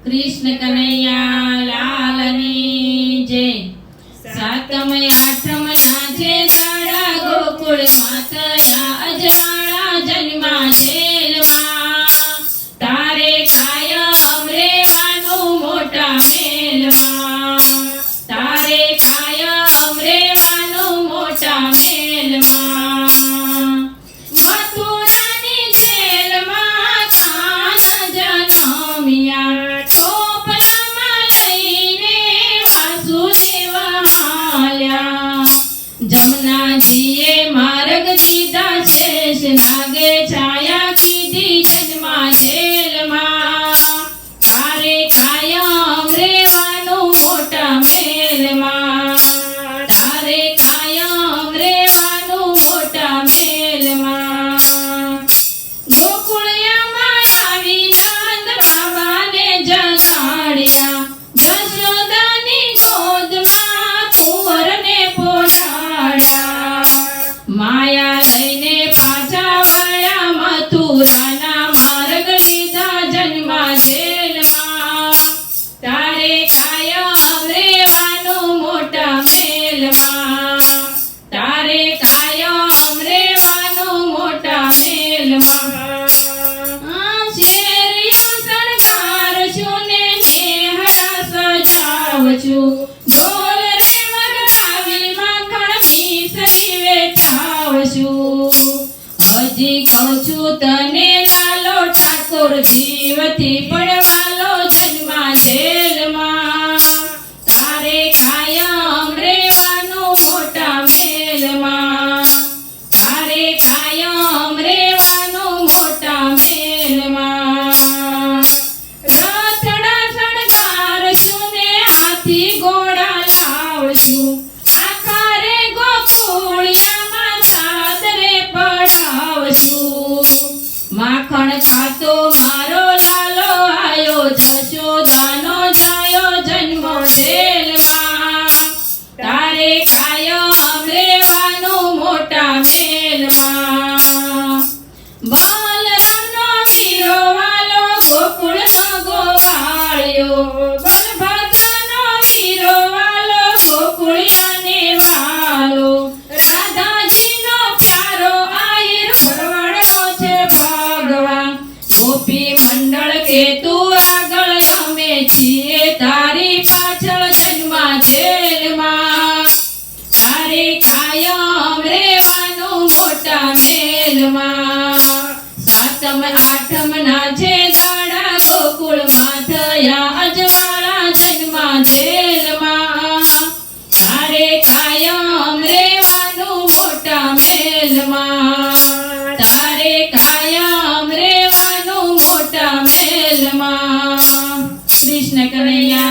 कृष्ण कन्हैया लालनी जय। सातम आठम नाचे दाड़ा गोकुल माथया अजवाड़ा जन्मा जेलमा तारे कायम रेवानु मोटा मेलमा तारे कायम रेवानु मोटा मेलमा मथुरानी जेलमा कान जनमिया जमुनाजीए मार्ग दीदा शेष नागे छाया कीधी जन्मा जेलमा तारे कायम रेवानु मोटा मेलमा तारे कायम रेवानु मोटा मेलमा गोकुळियामां आवी नंद बाबाने जगाड्या यशोदानी गोदमां कुंवरने माया लईने पाछा वळ्या मथुराना मार्ग लीधा जन्मा जेलमा तारे कायम रेवानु मोटा मेलमा तारे कायम रेवानु मोटा मेलमा शेरिया शणगारछु ने नेहरा सजावछु ढोल रे वगडावी माखण मीसरी वेचावछु हजी कहूं छुं तने लालो ठाकोर जीवथी पड़वालो जन्मा जेलमा तारे कायम रेवानु मोटा मेलमा तारे कायम रेवानु मोटा मेलमा रथड़ा शणगारछु ने हाथी घोड़ा लावछु आखा रे गोकुळियामां सादरे पडावछु माखण खातो मारो लालो आयो जशोदानो जायो जन्मो जेलमा तारे कायम रेवानु मोटा मेलमा बलरामनो वीरो वालो गोकुळनो गोवाळ्यो बलभद्रनो वीरो वालो गोकुळियाने वालो राधाजीनो प्यारो आहिर भरवाडनो छे भगवान गोपी मंडळ के तू આગળ અમે છીએ તારી પાછળ જન્મા જેલમાં તારે કાયમ રેવાનું મોટા મેલમાં સાતમ આઠમ નાચે દાડા ગોકુળમાં થયા અજવાળા જન્મા જેલમાં તારે કાયમ રેવાનું મોટા મેલમાં તારે કાયમ રેવાનું મોટા મેલમાં। कृष्ण कन्हैया